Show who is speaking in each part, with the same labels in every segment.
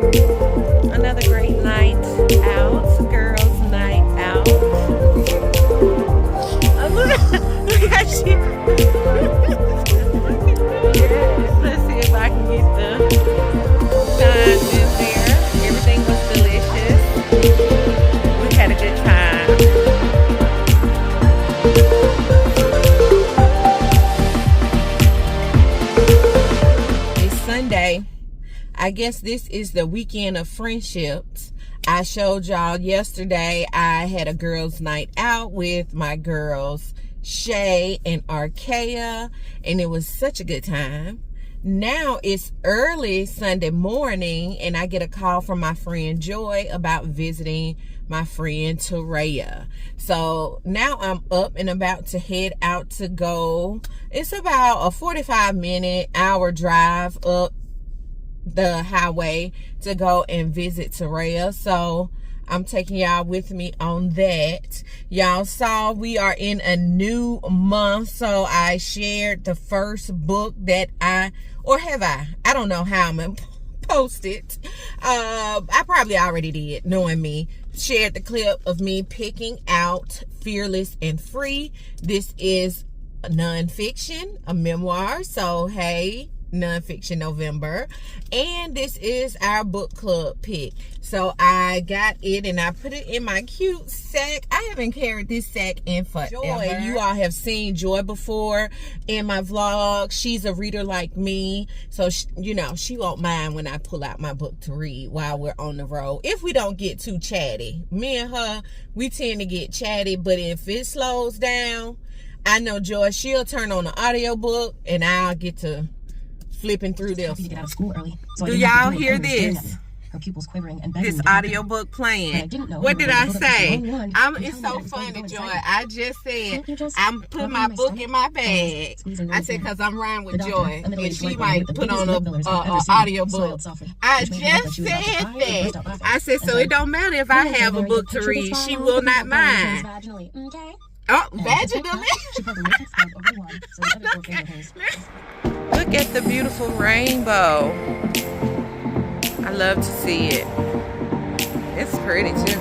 Speaker 1: Another great night out, girls' night out. Oh, look how she. Yes, let's see if I can get the signs in there. Everything was delicious. We had a good time. It's Sunday. I guess this is the weekend of friendships. I showed y'all yesterday I had a girls' night out with my girls Shay and Arkea, and it was such a good time. Now it's early Sunday morning and I get a call from my friend Joy about visiting my friend Toraya. So now I'm up and about to head out to go. It's about a 45-minute hour drive up the highway to go and visit Toraya. So I'm taking y'all with me on that. Y'all saw we are in a new month, so I shared the first book that I don't know how I'm gonna post it. I probably already did, knowing me. Shared the clip of me picking out Fearless and Free. This is a nonfiction, a memoir, so hey, Nonfiction November, and this is our book club pick. So I got it and I put it in my cute sack. I haven't carried this sack in forever. Joy, you all have seen Joy before in my vlog. She's a reader like me, so she won't mind when I pull out my book to read while we're on the road. If we don't get too chatty, me and her, we tend to get chatty, but if it slows down, I know Joy, she'll turn on the audiobook and I'll get to flipping through this.
Speaker 2: To get out of school early, so
Speaker 1: do y'all hear this?
Speaker 2: Her pupils quivering and
Speaker 1: this audiobook playing. What did I say? It's so funny, Joy. I just said I'm putting my book in my bag. I said because I'm riding with Joy and she might put on a audiobook. I just said that. I said so it don't matter if I have a book to read. She will not mind. Oh, vaginally. Look at the beautiful rainbow. I love to see it. It's pretty too.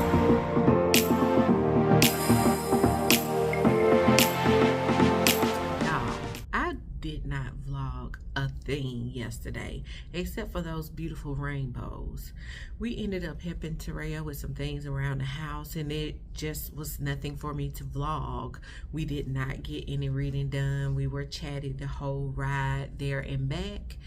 Speaker 1: Y'all, I did not vlog a thing yesterday except for those beautiful rainbows. We ended up helping Toraya with some things around the house and it just was nothing for me to vlog. We did not get any reading done. We were chatty the whole ride there and back.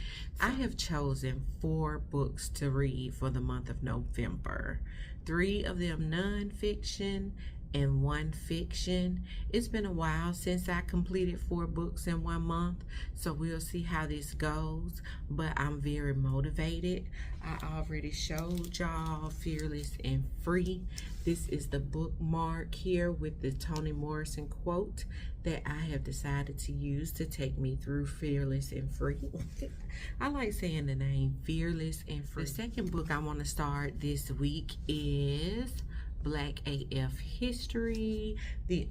Speaker 1: I have chosen 4 books to read for the month of November. 3 of them nonfiction and 1 fiction. It's been a while since I completed 4 books in 1 month, so we'll see how this goes, but I'm very motivated. I already showed y'all Fearless and Free. This is the bookmark here with the Toni Morrison quote that I have decided to use to take me through Fearless and Free. I like saying the name Fearless and Free. The second book I want to start this week is Black AF History, the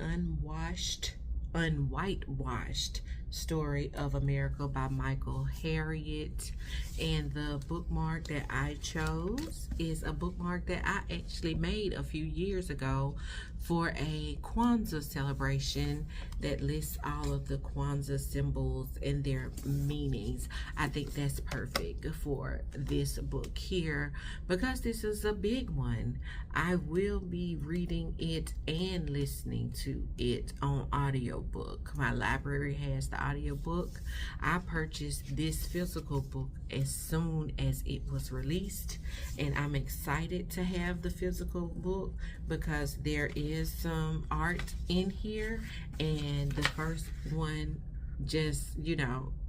Speaker 1: unwhitewashed story of America by Michael Harriot. And the bookmark that I chose is a bookmark that I actually made a few years ago for a Kwanzaa celebration that lists all of the Kwanzaa symbols and their meanings. I think that's perfect for this book here because this is a big one. I will be reading it and listening to it on audiobook. My library has the audiobook. I purchased this physical book as soon as it was released, and I'm excited to have the physical book because there is some art in here, and the first one just,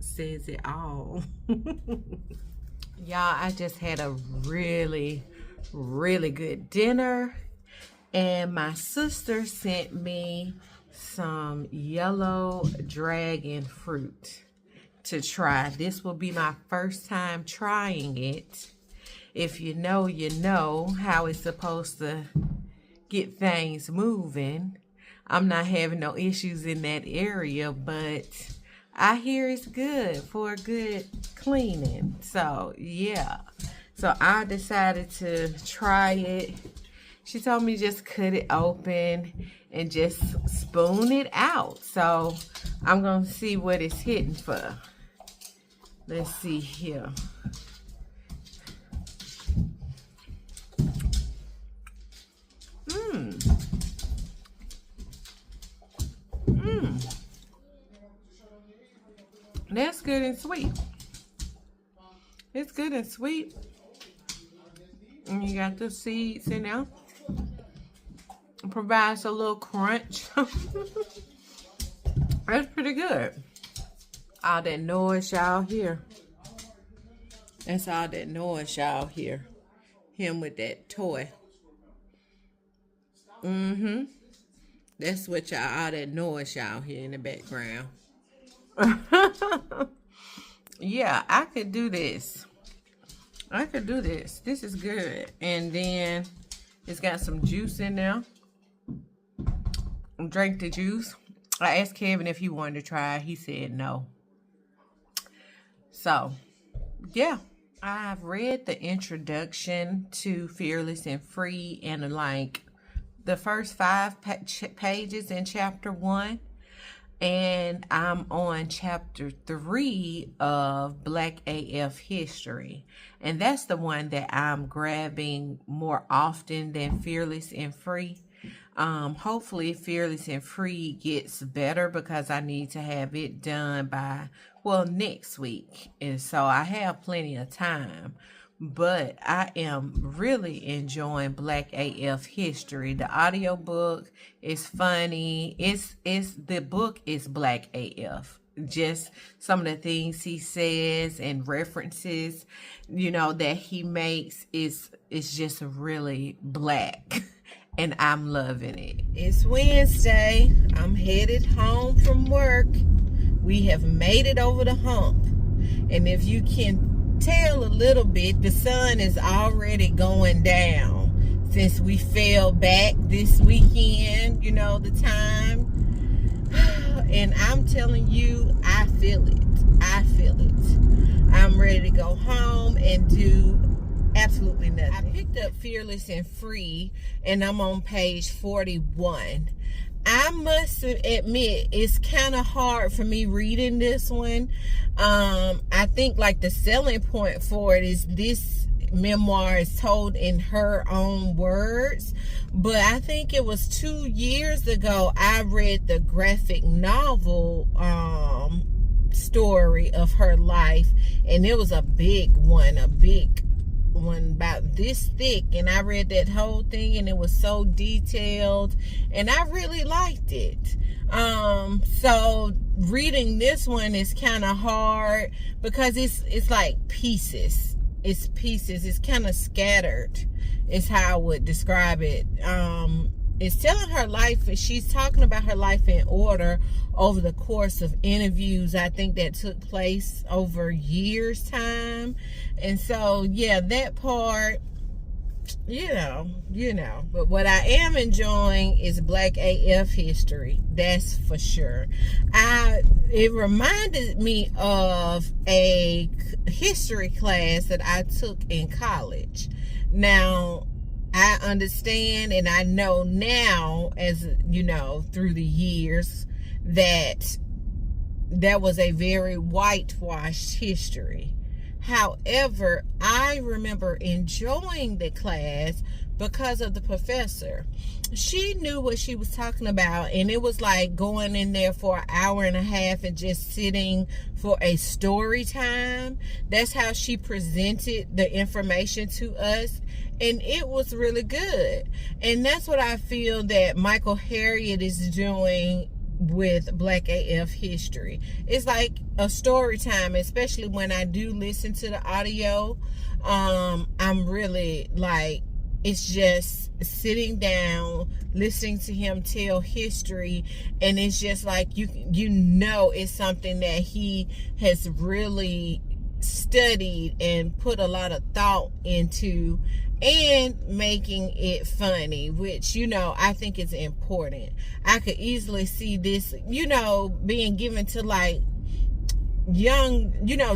Speaker 1: says it all. Y'all, I just had a really good dinner, and my sister sent me some yellow dragon fruit to try. This will be my first time trying it. If you know, you know how it's supposed to get things moving. I'm not having no issues in that area, but I hear it's good for a good cleaning. So yeah, So I decided to try it. She told me just cut it open and just spoon it out. So I'm going to see what it's hitting for. Let's see here. That's good and sweet. It's good and sweet. And you got the seeds in there. It provides a little crunch. That's pretty good. All that noise y'all hear. That's all that noise y'all hear. Him with that toy. That's what y'all, all that noise y'all hear in the background. Yeah, I could do this. I could do this. This is good. And then it's got some juice in there. Drink the juice. I asked Kevin if he wanted to try it. He said no. So, yeah. I've read the introduction to Fearless and Free and like the first 5 pages in chapter 1. And I'm on chapter 3 of Black AF history. And that's the one that I'm grabbing more often than Fearless and Free. Hopefully Fearless and Free gets better because I need to have it done by, well, next week. And so I have plenty of time. But I am really enjoying Black AF history. The audiobook is funny. The book is Black AF. Just some of the things he says and references, that he makes is just really black. And I'm loving it. It's Wednesday. I'm headed home from work. We have made it over the hump. And if you can tell a little bit, the sun is already going down since we fell back this weekend, the time. And I'm telling you, I feel it. I'm ready to go home and do absolutely nothing. I picked up Fearless and Free and I'm on page 41. I must admit, it's kind of hard for me reading this one. I think like the selling point for it is this memoir is told in her own words. But I think it was 2 years ago I read the graphic novel story of her life. And it was a big one about this thick, and I read that whole thing and it was so detailed and I really liked it. So reading this one is kind of hard because it's like pieces. It's kind of scattered is how I would describe it. It's telling her life. She's talking about her life in order over the course of interviews, I think, that took place over years' time. And so, yeah, that part, But what I am enjoying is Black AF history. That's for sure. It reminded me of a history class that I took in college. Now, I understand and I know now, as through the years, that was a very whitewashed history. However, I remember enjoying the class because of the professor. She knew what she was talking about, and it was like going in there for an hour and a half and just sitting for a story time. That's how she presented the information to us, and it was really good. And that's what I feel that Michael Harriot is doing with Black AF history. It's like a story time, especially when I do listen to the audio. I'm really like, it's just sitting down, listening to him tell history, and it's just like it's something that he has really studied and put a lot of thought into, and making it funny, which I think is important. I could easily see this being given to like young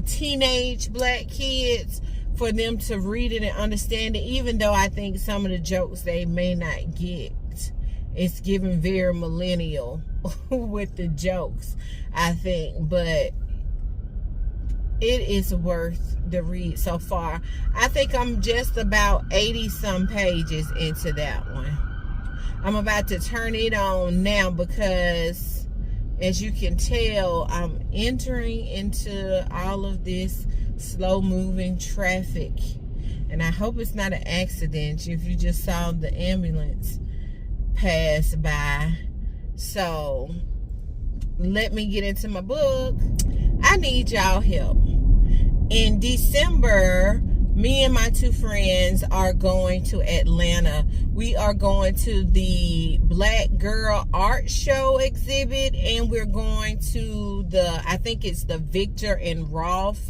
Speaker 1: teenage black kids, for them to read it and understand it, even though I think some of the jokes they may not get. It's giving very millennial with the jokes, I think, but it is worth the read so far. I think I'm just about 80 some pages into that one. I'm about to turn it on now because, as you can tell, I'm entering into all of this slow moving traffic, and I hope it's not an accident if you just saw the ambulance pass by. So let me get into my book. I need y'all help. In December, me and my two friends are going to Atlanta. We are going to the Black Girl Art Show exhibit, and we're going to I think it's the Victor and Rolf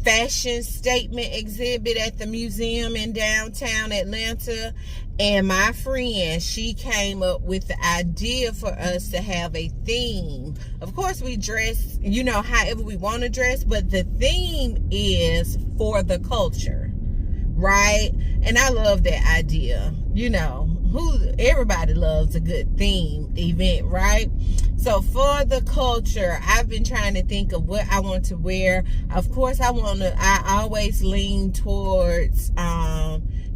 Speaker 1: fashion statement exhibit at the museum in downtown Atlanta. And my friend, she came up with the idea for us to have a theme. Of course, we dress, however we want to dress, but the theme is for the culture, right? And I love that idea. Everybody loves a good theme event, right? So for the culture, I've been trying to think of what I want to wear. Of course, I always lean towards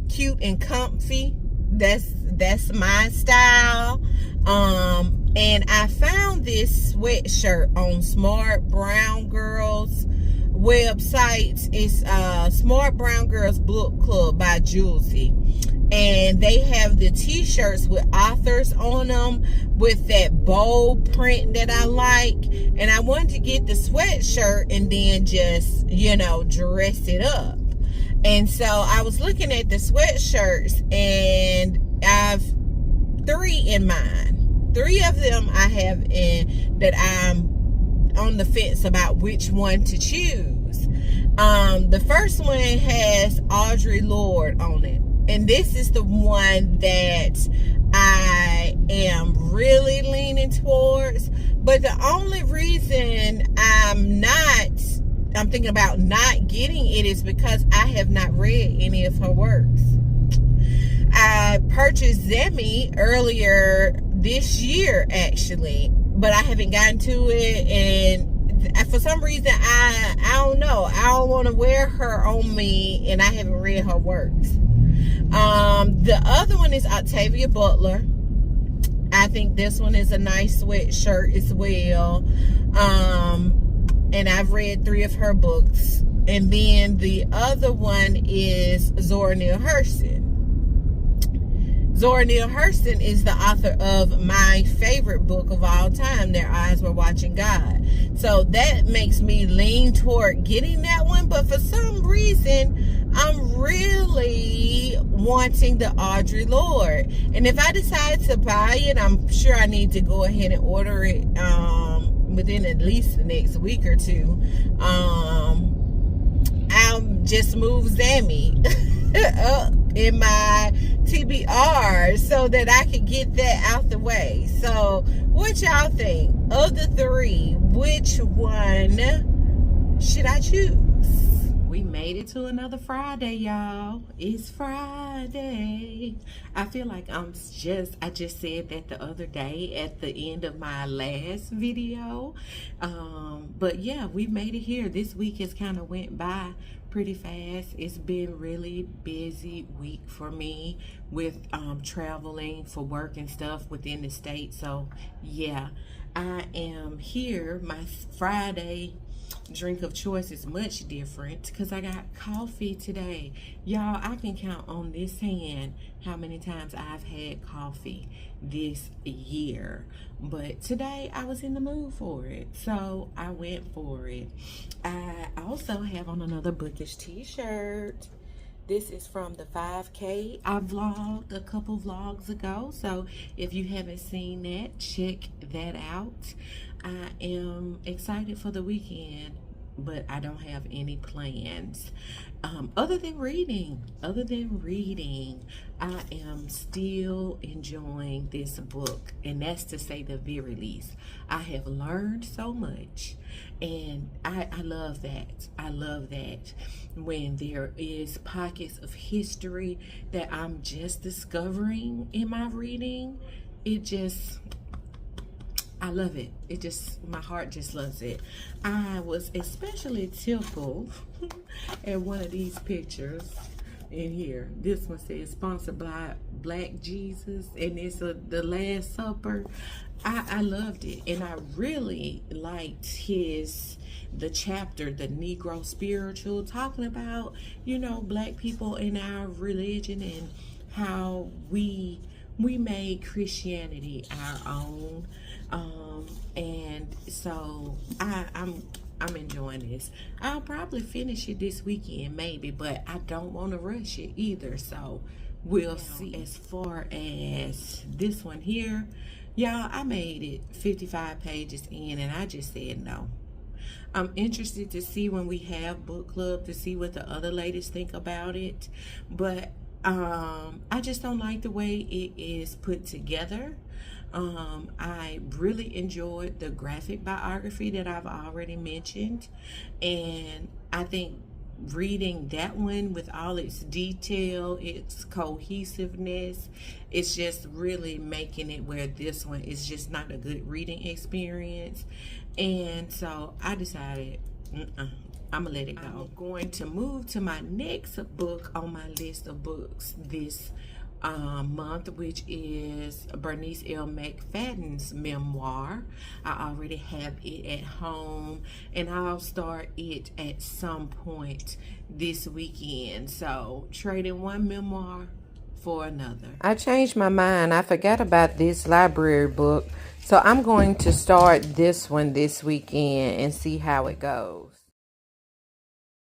Speaker 1: cute and comfy. That's my style. And I found this sweatshirt on Smart Brown Girls websites. It's Smart Brown Girls Book Club by Julesy. And they have the t-shirts with authors on them with that bold print that I like. And I wanted to get the sweatshirt and then just, dress it up. And so I was looking at the sweatshirts, and I've 3 in mind. 3 of them I have in that I'm on the fence about which one to choose. The first one has Audre Lorde on it. And this is the one that I am really leaning towards. But the only reason I'm thinking about not getting it is because I have not read any of her works. I purchased Zemi earlier this year, actually, but I haven't gotten to it. And for some reason, I don't know. I don't want to wear her on me, and I haven't read her works. The other one is Octavia Butler. I think this one is a nice sweatshirt as well. And I've read 3 of her books. And then the other one is Zora Neale Hurston. Zora Neale Hurston is the author of my favorite book of all time, Their Eyes Were Watching God. So that makes me lean toward getting that one. But for some reason, I'm really wanting the Audre Lorde. And if I decide to buy it, I'm sure I need to go ahead and order it within at least the next week or 2. I'll just move Zami up in my TBR so that I can get that out the way. So what y'all think? Of the 3, which one should I choose? We made it to another Friday, y'all. It's Friday. I feel like I just said that the other day at the end of my last video. But yeah, we made it here. This week has kind of went by pretty fast. It's been really busy week for me with traveling for work and stuff within the state. So yeah, I am here. My Friday drink of choice is much different because I got coffee today. Y'all, I can count on this hand how many times I've had coffee this year. But today I was in the mood for it, so I went for it. I also have on another bookish t-shirt. This is from the 5K. I vlogged a couple vlogs ago, so if you haven't seen that, check that out. I am excited for the weekend. but I don't have any plans. Other than reading, I am still enjoying this book, and that's to say the very least. I have learned so much, and I love that. I love that when there is pockets of history that I'm just discovering in my reading. I love it. My heart just loves it. I was especially tickled at one of these pictures in here. This one says sponsored by Black Jesus, and it's the Last Supper. I loved it, and I really liked the chapter, the Negro spiritual, talking about, Black people in our religion and how we made Christianity our own. And so I'm enjoying this. I'll probably finish it this weekend, maybe, but I don't want to rush it either. So we'll see. As far as this one here, y'all, I made it 55 pages in, and I just said no. I'm interested to see when we have book club to see what the other ladies think about it, but I just don't like the way it is put together. I really enjoyed the graphic biography that I've already mentioned, and I think reading that one with all its detail, its cohesiveness, it's just really making it where this one is just not a good reading experience. And so I decided I'm gonna let it go. I'm going to move to my next book on my list of books this month, which is Bernice L. McFadden's memoir. I already have it at home, and I'll start it at some point this weekend. So trading one memoir for another. I changed my mind. I forgot about this library book, so I'm going to start this one this weekend and see how it goes.